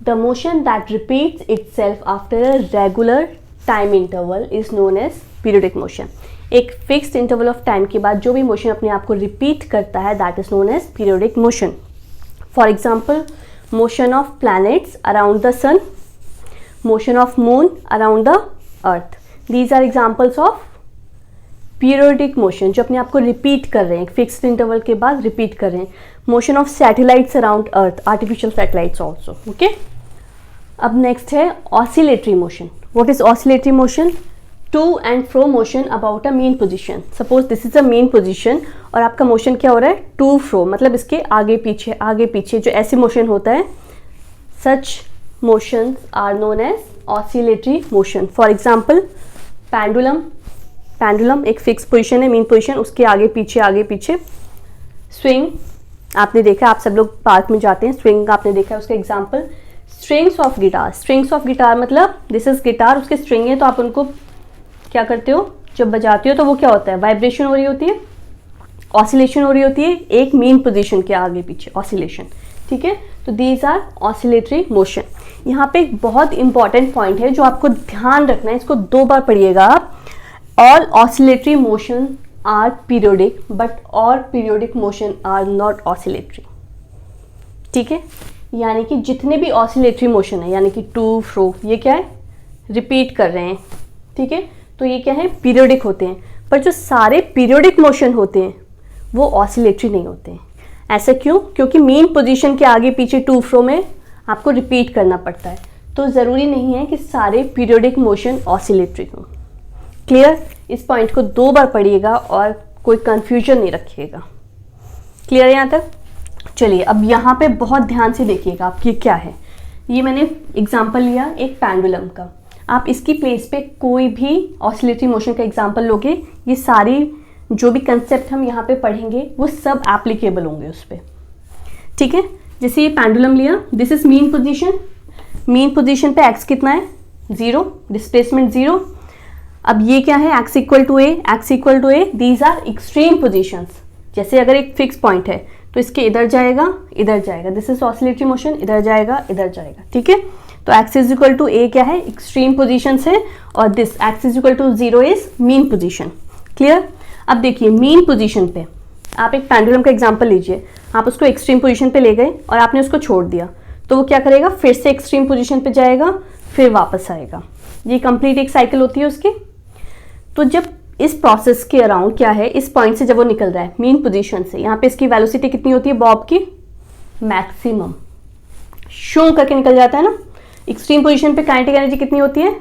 The motion that repeats itself after a regular time interval is known as periodic motion. एक fixed interval of time के बाद जो भी motion अपने आप को रिपीट करता है that is known as periodic motion. For example, motion of planets around the sun, motion of moon around the earth, these are examples of periodic motion जो अपने आप को रिपीट कर रहे हैं, एक फिक्स्ड इंटरवल के बाद रिपीट कर रहे हैं। Motion of satellites around earth, artificial satellites also, okay. अब नेक्स्ट है oscillatory motion. What is oscillatory motion? To and fro motion about a mean position. Suppose this is a mean position और आपका motion क्या हो रहा है? To फ्रो, मतलब इसके आगे पीछे जो ऐसे मोशन होता है, such motions are known as oscillatory motion. For example, pendulum एक फिक्स पोजीशन है, मेन पोजीशन, उसके आगे पीछे। स्विंग आपने देखा, आप सब लोग पार्क में जाते हैं, स्विंग आपने देखा है, उसका एग्जाम्पल। स्ट्रिंग्स ऑफ गिटार मतलब दिस इज गिटार, उसके स्ट्रिंग है, तो आप उनको क्या करते हो? जब बजाते हो तो वो क्या होता है? वाइब्रेशन हो रही होती है, ऑसिलेशन हो रही होती है, एक मेन पोजीशन के आगे पीछे ऑसिलेशन, ठीक है। तो दीज आर ऑसिलेटरी मोशन। यहाँ पे एक बहुत इंपॉर्टेंट पॉइंट है जो आपको ध्यान रखना है, इसको 2 बार पढ़िएगा आप। All oscillatory motion are periodic, but all periodic motion are not oscillatory. ठीक है, यानी कि जितने भी oscillatory motion है, यानी कि टू फ्रो, ये क्या है? रिपीट कर रहे हैं, ठीक है, तो ये क्या है? पीरियोडिक होते हैं। पर जो सारे पीरियोडिक मोशन होते हैं वो ऑसिलेटरी नहीं होते हैं। ऐसा क्यों? क्योंकि मेन पोजीशन के आगे पीछे टू फ्रो में आपको रिपीट करना पड़ता है, तो ज़रूरी नहीं है कि सारे पीरियोडिक मोशन ऑसिलेटरी हों। क्लियर? इस पॉइंट को 2 बार पढ़िएगा और कोई कंफ्यूजन नहीं रखिएगा। क्लियर है यहाँ तक? चलिए अब यहाँ पे बहुत ध्यान से देखिएगा आप, ये क्या है। ये मैंने एग्जांपल लिया एक पेंडुलम का, आप इसकी प्लेस पे कोई भी ऑसिलेटरी मोशन का एग्जांपल लोगे, ये सारी जो भी कंसेप्ट हम यहाँ पे पढ़ेंगे वो सब एप्लीकेबल होंगे उस पर, ठीक है। जैसे ये पेंडुलम लिया, दिस इज मीन पोजीशन पे एक्स कितना है? 0, डिस्प्लेसमेंट 0। अब ये क्या है? X equal to a, these are extreme positions. जैसे अगर एक फिक्स पॉइंट है तो इसके इधर जाएगा, दिस इज ऑसिलेटरी मोशन, इधर जाएगा, ठीक है। तो x is equal to a क्या है? एक्सट्रीम पोजीशंस है, और this x is equal to 0 is mean position. Clear? अब देखिए मीन पोजीशन पे आप एक पेंडुलम का एग्जांपल लीजिए, आप उसको एक्सट्रीम पोजीशन पे ले गए और आपने उसको छोड़ दिया, तो वो क्या करेगा? फिर से एक्सट्रीम पोजीशन पे जाएगा, फिर वापस आएगा। ये कंप्लीट एक साइकिल होती है उसकी। तो जब इस प्रोसेस के अराउंड क्या है, इस पॉइंट से जब वो निकल रहा है मीन पोजीशन से, यहाँ पे इसकी वेलोसिटी कितनी होती है बॉब की? मैक्सिमम। शू करके निकल जाता है ना। एक्सट्रीम पोजीशन पे काइनेटिक एनर्जी कितनी होती है?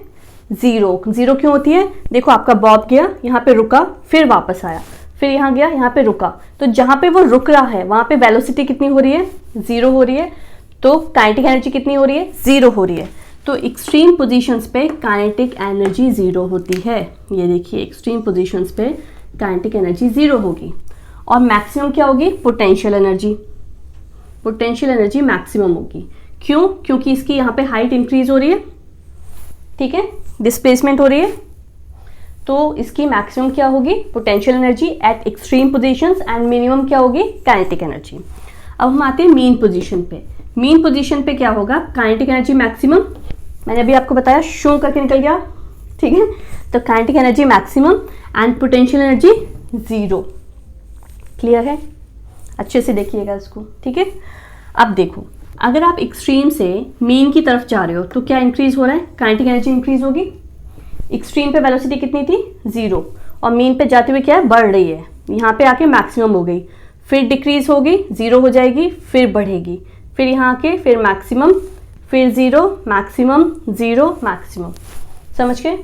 0 क्यों होती है? देखो आपका बॉब गया, यहाँ पे रुका, फिर वापस आया, फिर यहाँ गया, यहाँ पे रुका, तो जहाँ पे वो रुक रहा है वहाँ पे वेलोसिटी कितनी हो रही है? 0 हो रही है। तो काइनेटिक एनर्जी कितनी हो रही है? 0 हो रही है। तो एक्सट्रीम पोजीशंस पे काइनेटिक एनर्जी 0 होती है। ये देखिए एक्सट्रीम पोजीशंस पे काइनेटिक एनर्जी 0 होगी। और मैक्सिमम क्या होगी? पोटेंशियल एनर्जी मैक्सिमम होगी। क्यों? क्योंकि इसकी यहाँ पे हाइट इंक्रीज हो रही है, ठीक है, डिस्प्लेसमेंट हो रही है, तो इसकी मैक्सिमम क्या होगी? Potential energy at extreme positions, and minimum क्या होगी? Kinetic energy. अब हम आते हैं मीन पोजीशन पे। मीन पोजीशन पे क्या होगा? काइनेटिक एनर्जी मैक्सिमम, मैंने अभी आपको बताया शो करके निकल गया, ठीक है। तो kinetic energy maximum and potential energy 0। Clear है? अच्छे से देखिएगा इसको, ठीक है। अब देखो, अगर आप एक्सट्रीम से मीन की तरफ जा रहे हो तो क्या इंक्रीज हो रहा है? काइनेटिक एनर्जी इंक्रीज होगी। एक्सट्रीम पे वेलोसिटी कितनी थी? 0, और मीन पे जाते हुए क्या है? बढ़ रही है। यहाँ पे आके मैक्सिमम हो गई, फिर डिक्रीज होगी, 0 हो जाएगी, फिर बढ़ेगी, फिर यहाँ आके फिर मैक्सिमम, फिर 0, मैक्सिमम, 0, मैक्सिमम। समझ गए?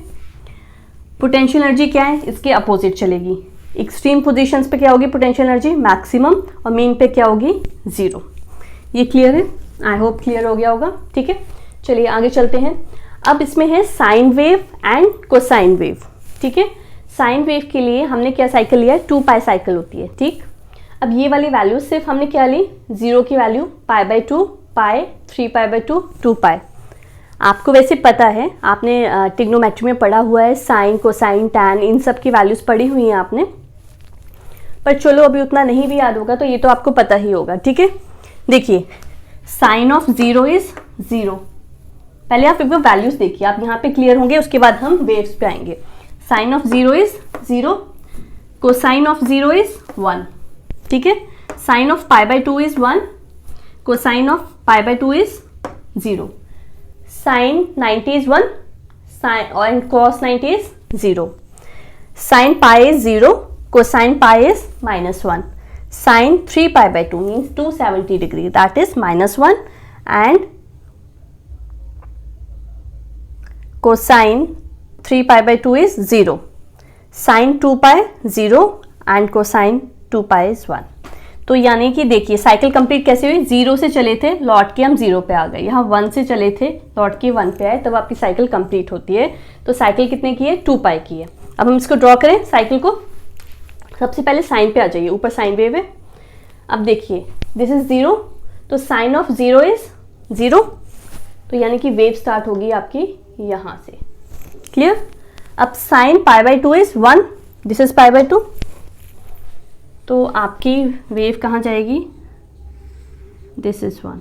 पोटेंशियल एनर्जी क्या है? इसके अपोजिट चलेगी। एक्सट्रीम पोजीशंस पे क्या होगी? पोटेंशियल एनर्जी मैक्सिमम, और मीन पे क्या होगी? 0। ये क्लियर है? आई होप क्लियर हो गया होगा, ठीक है। चलिए आगे चलते हैं। अब इसमें है sine wave and cosine wave, ठीक है। साइन वेव के लिए हमने क्या साइकिल लिया है? 2 पाई साइकिल होती है, ठीक। अब ये वाली वैल्यू सिर्फ हमने क्या ली? 0 की वैल्यू, π/2, पाई, 3π/2, 2 पाई। आपको वैसे पता है, आपने ट्रिग्नोमेट्री में पढ़ा हुआ है, साइन, कोसाइन, टैन, इन सब की वैल्यूज पढ़ी हुई हैं आपने, पर चलो अभी उतना नहीं भी याद होगा तो ये तो आपको पता ही होगा, ठीक है। देखिए साइन ऑफ 0 इज 0, पहले आप एक बार वैल्यूज देखिए, आप यहाँ पे क्लियर होंगे, उसके बाद हम वेव्स पे आएंगे। Sine of 0 is 0, cosine of 0 is 1, ठीक है। Sine of pi by 2 is 1, cosine of pi by 2 is 0, sine 90 is 1, sine और cos 90 is 0, sine pi is 0, cosine pi is -1, sine 3 pi by 2 means 270 degree, that is -1, and cosine 3 pi by 2 is 0, sin 2 pi 0 and cosine 2 pi is 1। तो यानी कि देखिए cycle complete कैसे हुई, 0 से चले थे, लौट के हम 0 पे आ गए, यहाँ 1 से चले थे, लौट के 1 पे आए, तब आपकी साइकिल कंप्लीट होती है। तो साइकिल कितने की है, 2 पाई की है। अब हम इसको ड्रॉ करें साइकिल को। सबसे पहले साइन पे आ जाइए, ऊपर साइन वेव है। अब देखिए दिस इज 0, तो साइन ऑफ 0 इज 0, तो यानी कि वेव स्टार्ट होगी आपकी यहां से, क्लियर। अब sine pi by 2 is 1, this is pi by 2, तो आपकी वेव कहाँ जाएगी, दिस इज 1,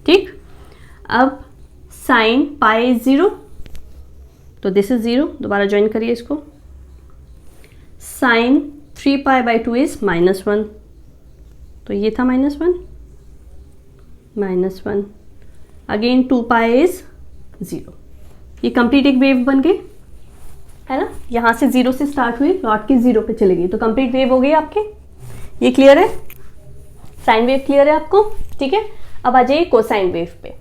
ठीक। अब साइन पाई इज 0, तो दिस इज 0, दोबारा ज्वाइन करिए इसको। साइन 3 पाई बाय 2 इज -1, तो ये था -1, अगेन 2 पाई इज 0, ये कंप्लीट एक वेव बन गई है ना। यहां से 0 से स्टार्ट हुई, लौट के 0 पे चले गई, तो कंप्लीट वेव हो गई आपकी। ये क्लियर है, साइन वेव क्लियर है आपको, ठीक है। अब आ जाइए कोसाइन वेव पे।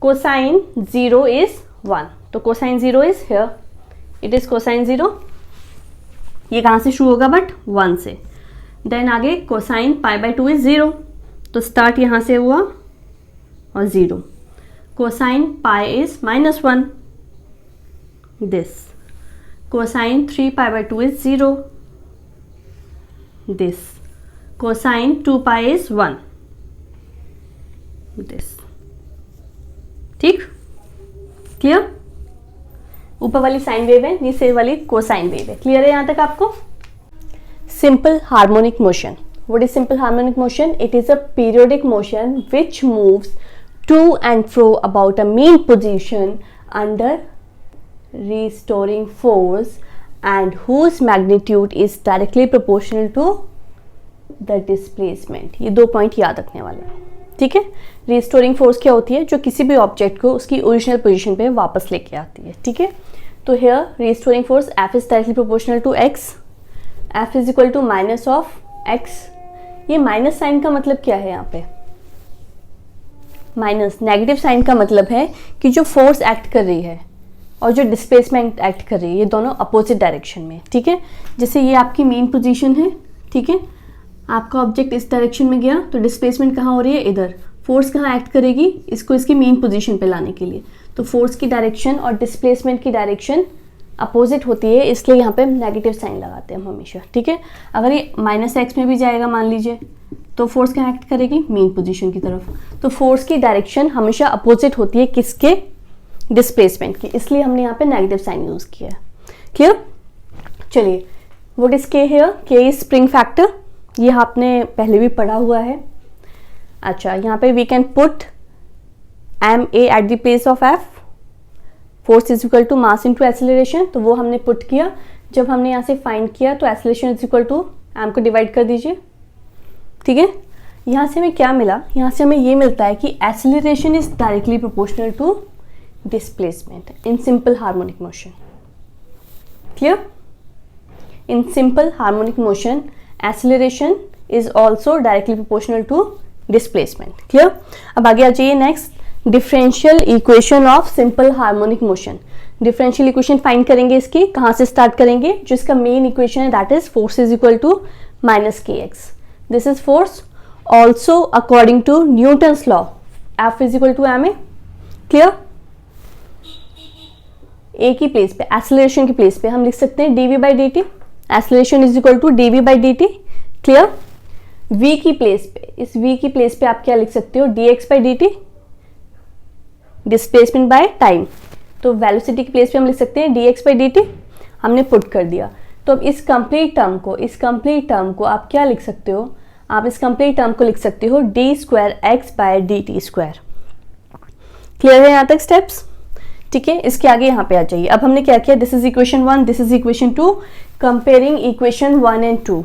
कोसाइन 0 इज 1, तो cosine 0 is here, it is cosine 0। ये कहां से शुरू होगा, बट 1 से। देन आगे कोसाइन पाई बाय 2 इज 0, तो स्टार्ट यहां से हुआ और 0। Cosine pi is -1, this, cosine 3 pi by 2 is 0, this, cosine 2 pi is 1, this, ठीक, क्लियर। ऊपर वाली साइन वेव है, नीचे वाली कोसाइन वेव है, क्लियर है यहां तक आपको। Simple harmonic motion, what is simple harmonic motion, it is a periodic motion which moves to and fro about a mean position under restoring force and whose magnitude is directly proportional to the displacement। ये 2 point याद रखने वाले हैं, ठीक है। Restoring force क्या होती है, जो किसी भी ऑब्जेक्ट को उसकी ओरिजिनल पोजीशन पे वापस लेके आती है, ठीक है। तो here restoring force F is directly proportional to x, F is equal to minus of x। ये माइनस साइन का मतलब क्या है, यहाँ पे माइनस नेगेटिव साइन का मतलब है कि जो फोर्स एक्ट कर रही है और जो डिस्प्लेसमेंट एक्ट कर रही है, ये दोनों अपोजिट डायरेक्शन में, ठीक है। जैसे ये आपकी मेन पोजीशन है, ठीक है, आपका ऑब्जेक्ट इस डायरेक्शन में गया, तो डिस्प्लेसमेंट कहाँ हो रही है, इधर। फोर्स कहाँ एक्ट करेगी, इसको इसकी मेन पोजीशन पे लाने के लिए, तो फोर्स की डायरेक्शन और डिस्प्लेसमेंट की डायरेक्शन अपोजिट होती है, इसलिए यहाँ पे नेगेटिव साइन लगाते हैं हम हमेशा, ठीक है। अगर ये -x में भी जाएगा मान लीजिए, तो फोर्स कहाँ एक्ट करेगी, मेन पोजीशन की तरफ। तो फोर्स की डायरेक्शन हमेशा अपोजिट होती है किसके, डिस्प्लेसमेंट की, इसलिए हमने यहाँ पे नेगेटिव साइन यूज किया है, क्लियर। चलिए, व्हाट इज के हियर, के इज स्प्रिंग फैक्टर, ये आपने पहले भी पढ़ा हुआ है। अच्छा, यहाँ पे we can put ma at the place of f, force is equal to mass into acceleration, तो वो हमने पुट किया। जब हमने यहाँ से फाइंड किया तो acceleration is equal to m को डिवाइड कर दीजिए, ठीक है। यहाँ से हमें क्या मिला, यहाँ से हमें ये मिलता है कि acceleration is directly proportional to displacement in simple harmonic motion, clear। in simple harmonic motion acceleration is also directly proportional to displacement, clear। अब आगे आ जाइए next, differential equation of simple harmonic motion. Differential equation find करेंगे, इसकी कहाँ से start करेंगे, जो इसका मेन इक्वेशन है that is force is equal to -kx, this is force also according to Newton's law, F is equal to ma, clear. A की place पे, एक्सेलरेशन की प्लेस पे हम लिख सकते हैं dv by dt, acceleration is equal to dv by dt, clear. v की place पे, इस v की प्लेस पे आप क्या लिख सकते हो, dx by dt, displacement by time, तो वेलोसिटी की प्लेस पे हम लिख सकते हैं dx बाई dt, हमने पुट कर दिया। तो अब इस कंप्लीट टर्म को आप क्या लिख सकते हो, आप इस कंप्लीट टर्म को लिख सकते हो d square x by dt square, clear है यहाँ तक स्टेप्स। ठीक है, इसके आगे यहाँ पे आ जाइए। अब हमने क्या किया, this is equation 1, this is equation 2, comparing equation 1 and 2,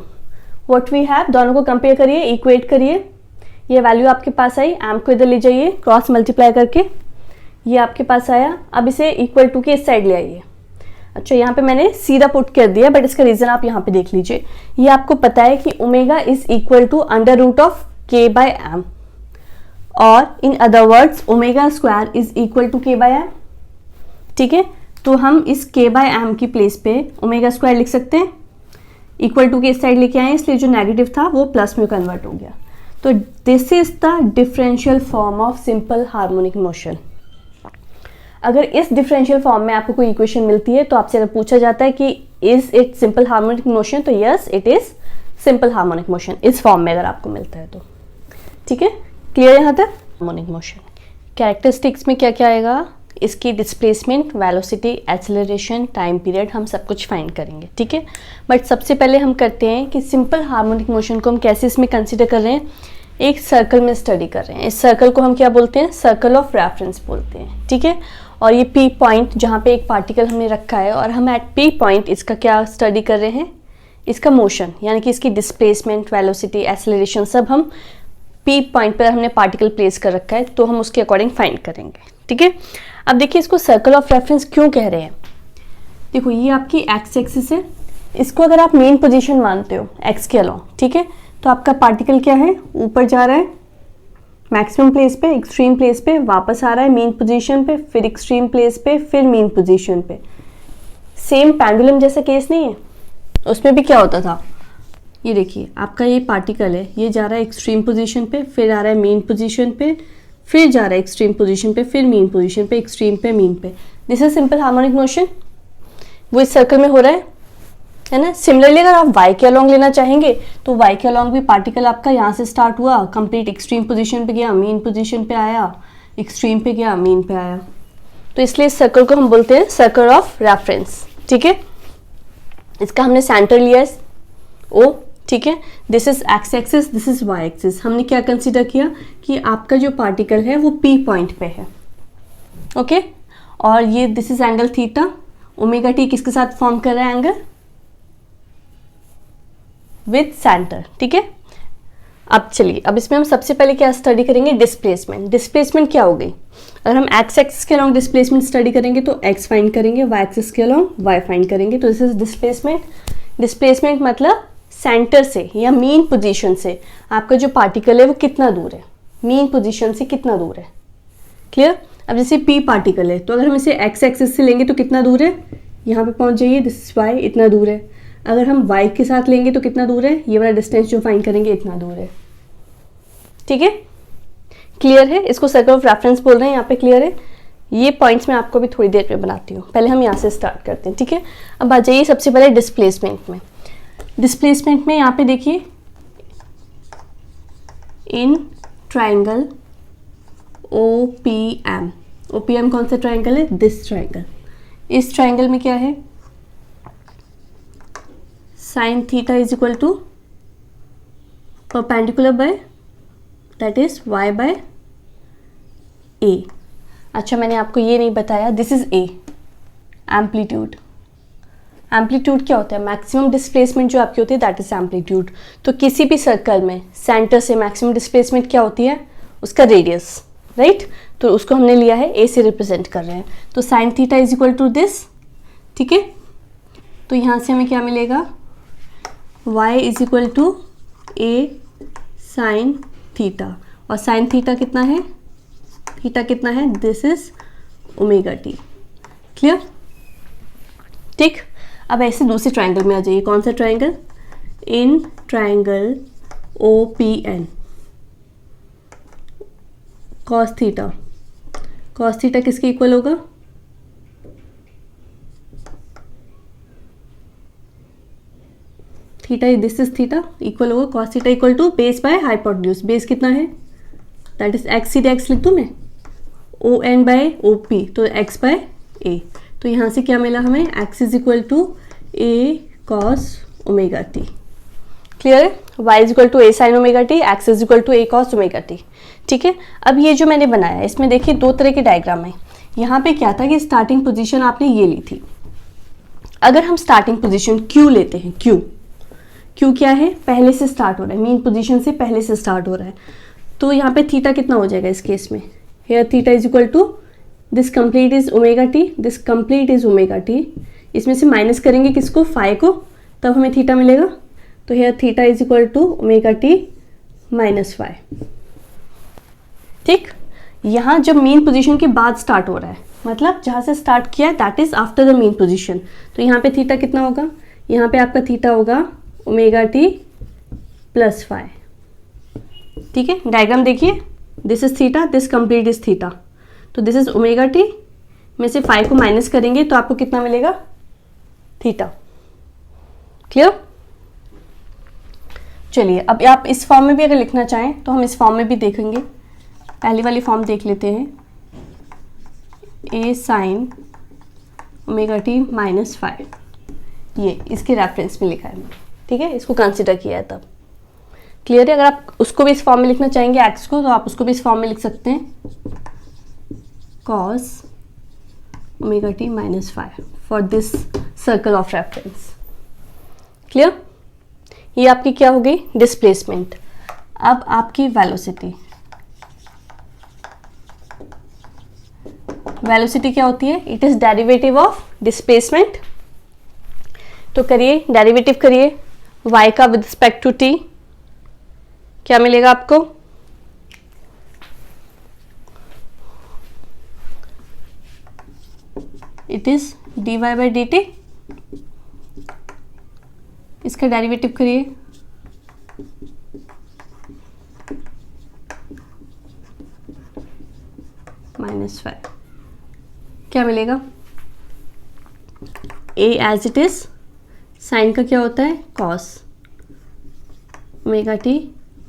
what we have, दोनों को कंपेयर करिए, इक्वेट करिए। ये वैल्यू आपके पास आई, एम को इधर ले जाइए क्रॉस मल्टीप्लाई करके, ये आपके पास आया। अब इसे इक्वल टू के इस साइड ले आइए। अच्छा, यहाँ पे मैंने सीधा पुट कर दिया, बट इसका रीजन आप यहाँ पे देख लीजिए। ये आपको पता है कि omega is equal to under root of K by m, और in other words omega square is equal to K by m. ठीक है, तो हम इस के बाय एम की प्लेस पे ओमेगा स्क्वायर लिख सकते हैं। इक्वल टू के इस साइड लेके आए, इसलिए जो नेगेटिव था वो प्लस में कन्वर्ट हो गया। तो this is the differential form of simple harmonic motion. अगर इस डिफरेंशियल फॉर्म में आपको कोई इक्वेशन मिलती है तो आपसे अगर पूछा जाता है कि is it simple harmonic motion, तो yes it is simple harmonic motion, इस फॉर्म में अगर आपको मिलता है तो। ठीक है, क्लियर यहाँ तक। हार्मोनिक मोशन कैरेक्टरिस्टिक्स में क्या क्या आएगा, इसकी displacement, velocity, acceleration, time period, हम सब कुछ फाइंड करेंगे। ठीक है, बट सबसे पहले हम करते हैं कि सिंपल हार्मोनिक मोशन को हम कैसे इसमें कंसिडर कर रहे हैं। एक सर्कल में स्टडी कर रहे हैं, इस सर्कल को हम क्या बोलते हैं, सर्कल ऑफ रेफरेंस बोलते हैं। ठीक है, और ये पी पॉइंट जहाँ पे एक पार्टिकल हमने रखा है, और हम एट पी पॉइंट इसका क्या स्टडी कर रहे हैं, इसका मोशन, यानी कि इसकी डिस्प्लेसमेंट, वेलोसिटी, एक्सेलरेशन सब हम पी पॉइंट पर हमने पार्टिकल प्लेस कर रखा है, तो हम उसके अकॉर्डिंग फाइंड करेंगे। ठीक है, अब देखिए इसको सर्कल ऑफ रेफरेंस क्यों कह रहे हैं। देखो ये आपकी एक्स एक्सिस है, इसको अगर आप मेन पोजीशन मानते हो एक्स के अलोंग, ठीक है, तो आपका पार्टिकल क्या है, ऊपर जा रहा है मैक्सिमम प्लेस पे, एक्सट्रीम प्लेस पे, वापस आ रहा है मेन पोजीशन पे, फिर एक्सट्रीम प्लेस पे, फिर मेन पोजीशन पे। सेम पेंडुलम जैसा केस नहीं है, उसमें भी क्या होता था, ये देखिए आपका ये पार्टिकल है, ये जा रहा है एक्सट्रीम पोजीशन पे, फिर आ रहा है मेन पोजीशन पे, फिर जा रहा है एक्सट्रीम पोजीशन पे, फिर मेन पोजीशन पे, एक्सट्रीम पे, मेन पे। This is simple harmonic motion, वो इस सर्कल में हो रहा है ना। सिमिलरली अगर आप y के अलोंग लेना चाहेंगे तो y के अलोंग भी पार्टिकल आपका यहाँ से स्टार्ट हुआ, कंप्लीट एक्सट्रीम पोजीशन पे गया, मेन पोजीशन पे आया, एक्सट्रीम पे गया, मेन पे आया। तो इसलिए इस सर्कल को हम बोलते हैं सर्कल ऑफ रेफरेंस। ठीक है, इसका हमने सेंटर लिया है O, ठीक है, this is x axis, this is y axis. हमने क्या कंसीडर किया कि आपका जो पार्टिकल है वो पी पॉइंट पे है। ओके, और ये this is angle theta, omega T किसके साथ फॉर्म कर रहा है एंगल, विद सेंटर। ठीक है, अब चलिए, अब इसमें हम सबसे पहले क्या स्टडी करेंगे, डिस्प्लेसमेंट। डिस्प्लेसमेंट क्या हो गई, अगर हम एक्स एक्सिस के अलोंग डिस्प्लेसमेंट स्टडी करेंगे तो एक्स फाइंड करेंगे, वाई एक्सिस के अलोंग वाई फाइंड करेंगे। तो दिस इज डिस्प्लेसमेंट। डिस्प्लेसमेंट मतलब सेंटर से या मेन पोजीशन से आपका जो पार्टिकल है वो कितना दूर है, मेन पोजीशन से कितना दूर है। क्लियर। अब जैसे पी पार्टिकल है, तो अगर हम इसे एक्स एक्सिस से लेंगे तो कितना दूर है, यहाँ पे पहुंच जाइए, दिस वाई, इतना दूर है। अगर हम वाई के साथ लेंगे तो कितना दूर है, ये वाला डिस्टेंस जो फाइंड करेंगे इतना दूर है। ठीक है, क्लियर है। इसको सर्कल ऑफ रेफरेंस बोल रहे हैं, यहाँ पे क्लियर है। ये पॉइंट्स मैं आपको भी थोड़ी देर में बनाती हूँ, पहले हम यहाँ से स्टार्ट करते हैं। ठीक है, अब आ जाइए सबसे पहले डिस्प्लेसमेंट में। डिस्प्लेसमेंट में यहाँ पे देखिए, इन ट्राइंगल OPM, OPM कौन सा ट्राइंगल है, दिस ट्राइंगल। इस ट्राइंगल में क्या है, sine theta is equal to perpendicular by, that is y by a। अच्छा, मैंने आपको ये नहीं बताया, this is a, amplitude. Amplitude क्या होता है, मैक्सिमम डिस्प्लेसमेंट जो आपकी होती है दैट इज एम्पलीट्यूड। तो किसी भी सर्कल में सेंटर से मैक्सिमम डिस्प्लेसमेंट क्या होती है, उसका रेडियस, राइट। तो उसको हमने लिया है a से रिप्रेजेंट कर रहे हैं, तो sine theta is equal to this. ठीक है, तो यहाँ से हमें क्या मिलेगा, y is equal to a sine theta, और साइन थीटा कितना है, थीटा कितना है, this is omega t. Clear. ठीक, अब ऐसे दूसरे ट्राइंगल में आ जाइए। कौन सा triangle, in triangle OPN, cos theta. Cos theta किसके इक्वल होगा, theta, this is theta, equal होगा cos theta equal to base by hypotenuse. Base कितना है, दैट इज एक्स सीधे एक्स लिख दूँ मैं, ON बाय OP, तो x बाय a। तो यहाँ से क्या मिला हमें, x is equal to a cos omega t. Clear है, y is equal to a sine omega T, x is equal to a cos omega t. ठीक है, अब ये जो मैंने बनाया है इसमें देखिए दो तरह के डायग्राम है। यहाँ पे क्या था कि स्टार्टिंग पोजीशन आपने ये ली थी। अगर हम स्टार्टिंग पोजीशन Q लेते हैं, Q क्या है, पहले से स्टार्ट हो रहा है, मीन पोजीशन से पहले से स्टार्ट हो रहा है, तो यहाँ पे थीटा कितना हो जाएगा इस केस में, here theta is equal to this complete is omega t, this complete is omega t, इसमें से माइनस करेंगे किसको, फाई को, तब हमें थीटा मिलेगा। तो here theta is equal to omega t minus phi. ठीक, यहाँ जब मेन पोजीशन के बाद स्टार्ट हो रहा है, मतलब जहाँ से स्टार्ट किया है that is after the main position, तो यहाँ पे थीटा कितना होगा, यहाँ पे आपका थीटा होगा ओमेगा टी प्लस फाई। ठीक है, डायग्राम देखिए, this is theta, this complete is theta, तो दिस इज ओमेगा टी में से फाई को माइनस करेंगे तो आपको कितना मिलेगा, थीटा। क्लियर? चलिए अब आप इस फॉर्म में भी अगर लिखना चाहें तो हम इस फॉर्म में भी देखेंगे। पहली वाली फॉर्म देख लेते हैं, a sine omega t minus phi, ये इसके रेफरेंस में लिखा है। ठीक है, इसको कंसिडर किया है तब। क्लियर है? अगर आप उसको भी इस फॉर्म में लिखना चाहेंगे एक्स को, तो आप उसको भी इस फॉर्म में लिख सकते हैं, cos omega t minus phi for this circle of reference. Clear? ये आपकी क्या हो गई, डिस्प्लेसमेंट। अब आपकी वेलोसिटी, वेलोसिटी क्या होती है, it is derivative of displacement. तो करिए, डेरिवेटिव करिए y का विद रिस्पेक्ट टू t, क्या मिलेगा आपको, it is dy by dt। इसका डेरिवेटिव करिए, माइनस फाइव, क्या मिलेगा, a as it is, sine का क्या होता है, cos omega t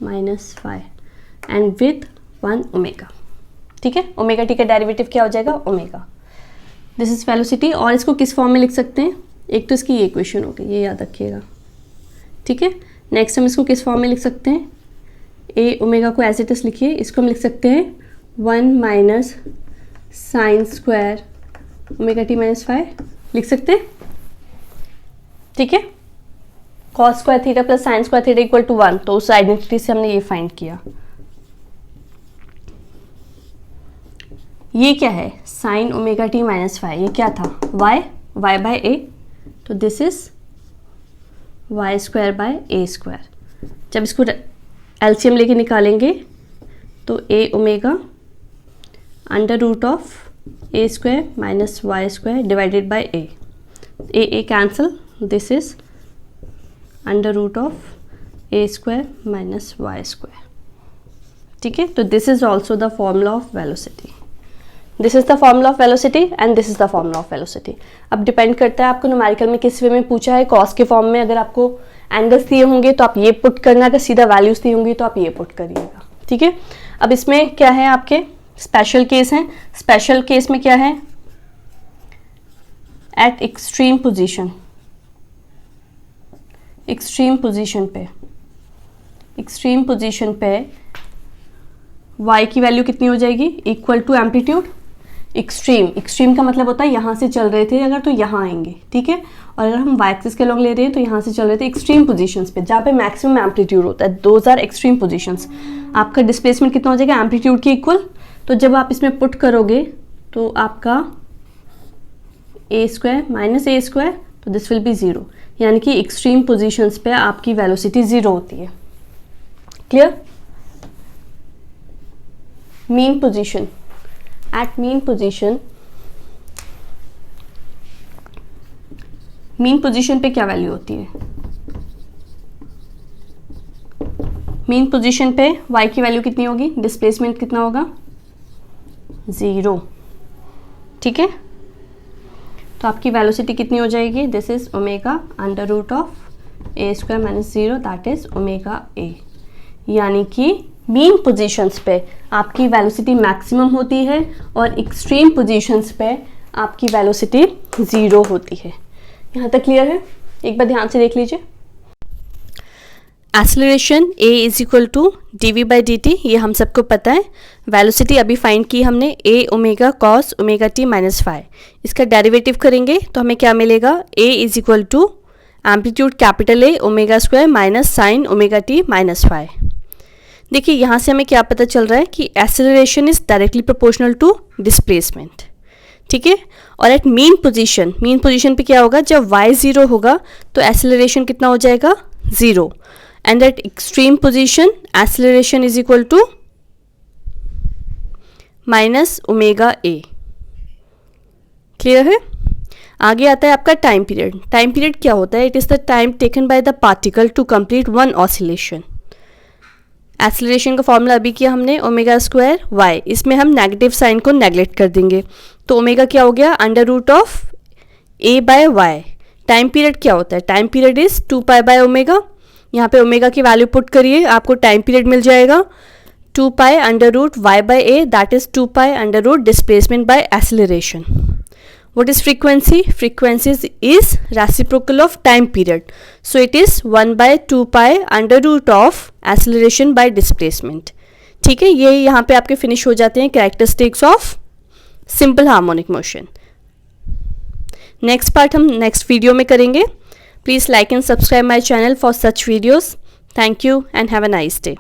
minus five and with 1 omega. ठीक है, ओमेगा टी का डेरिवेटिव क्या हो जाएगा, ओमेगा। This is velocity. और इसको किस फॉर्म में लिख सकते हैं, एक तो इसकी ये इक्वेशन होगी, ये याद रखिएगा। ठीक है, नेक्स्ट हम इसको किस फॉर्म में लिख सकते हैं, ए ओमेगा को एज इट इज लिखिए, इसको हम लिख सकते हैं 1 minus sine square omega t minus five, लिख सकते हैं। ठीक है, cos square theta plus sine square theta equal to 1, तो उस आइडेंटिटी से हमने ये फाइंड किया। ये क्या है, sine omega t minus five, ये क्या था, y बाय ए, तो this is y square by a square. जब इसको एलसीएम लेके निकालेंगे तो a omega under root of a square minus y square divided by a cancel, this is under root of a square minus y square. ठीक है, तो this is also the formula of velocity, this is the formula of velocity and this is the formula of velocity. अब depend करता है आपको numerical में किस वे में पूछा है, कॉस के फॉर्म में अगर आपको एंगल्स दिए होंगे तो आप ये पुट करना, अगर सीधा वैल्यूज दी होंगी तो आप ये पुट करिएगा। ठीक है, अब इसमें क्या है, आपके स्पेशल केस हैं। स्पेशल केस में क्या है, eight extreme position, extreme position पे y की वैल्यू कितनी हो जाएगी, इक्वल टू एम्पलीट्यूड। एक्सट्रीम का मतलब होता है यहाँ से चल रहे थे अगर, तो यहाँ आएंगे। ठीक है, और अगर हम y एक्सिस के लॉन्ग ले रहे हैं तो यहाँ से चल रहे थे एक्सट्रीम पोजीशंस पे, जहाँ पे मैक्सिमम एम्पलीट्यूड होता है, दोज आर एक्सट्रीम पोजीशंस। आपका डिस्प्लेसमेंट कितना हो जाएगा, एम्पलीट्यूड के इक्वल। तो जब आप इसमें पुट करोगे तो आपका ए स्क्वायर माइनस ए स्क्वायर, तो दिस विल बी ज़ीरो, यानी कि एक्सट्रीम पोजीशंस पे आपकी वेलोसिटी ज़ीरो होती है। Clear? Mean position, at mean position पे क्या वैल्यू होती है, मीन पोजीशन पे y की वैल्यू कितनी होगी, डिस्प्लेसमेंट कितना होगा, 0। ठीक है, तो आपकी वेलोसिटी कितनी हो जाएगी, this is omega under root of a square minus 0, that is omega a. यानी कि मीन पोजीशंस पे आपकी वेलोसिटी मैक्सिमम होती है और एक्सट्रीम पोजीशंस पे आपकी वेलोसिटी 0 होती है। यहाँ तक क्लियर है? एक बार ध्यान से देख लीजिए। Acceleration a is equal to d by d t, ये हम सबको पता है। वेलोसिटी अभी फाइंड की हमने a omega cos omega t minus five, इसका डेरिवेटिव करेंगे तो हमें क्या मिलेगा, a is equal to amplitude capital A omega square minus sine omega t minus five. देखिए यहाँ से हमें क्या पता चल रहा है कि acceleration is directly proportional to displacement, ठीक है। और एट मीन पोजीशन पे क्या होगा, जब y ज़ीरो होगा तो एक्सेलरेशन कितना हो जाएगा, zero. And at extreme position acceleration is equal to minus omega a. Clear है। आगे आता है आपका टाइम पीरियड। टाइम पीरियड क्या होता है, it is the time taken by the particle to complete one oscillation. Acceleration का फॉर्मूला अभी किया हमने, ओमेगा स्क्वायर y, इसमें हम नेगेटिव साइन को नेगलेक्ट कर देंगे तो ओमेगा क्या हो गया, under root of a by y. Time period क्या होता है, time period is 2 pi by omega. यहाँ पे ओमेगा की वैल्यू पुट करिए, आपको टाइम पीरियड मिल जाएगा 2 pi under root y by a, that is 2 pi under root displacement by acceleration. What is frequency? Frequency is reciprocal of time period. So it is 1 by 2 pi under root of acceleration by displacement. ठीक है, ये यहाँ पे आपके finish हो जाते हैं characteristics of simple harmonic motion. Next part हम नेक्स्ट वीडियो में करेंगे. Please like and subscribe my channel for such videos. Thank you and have a nice day.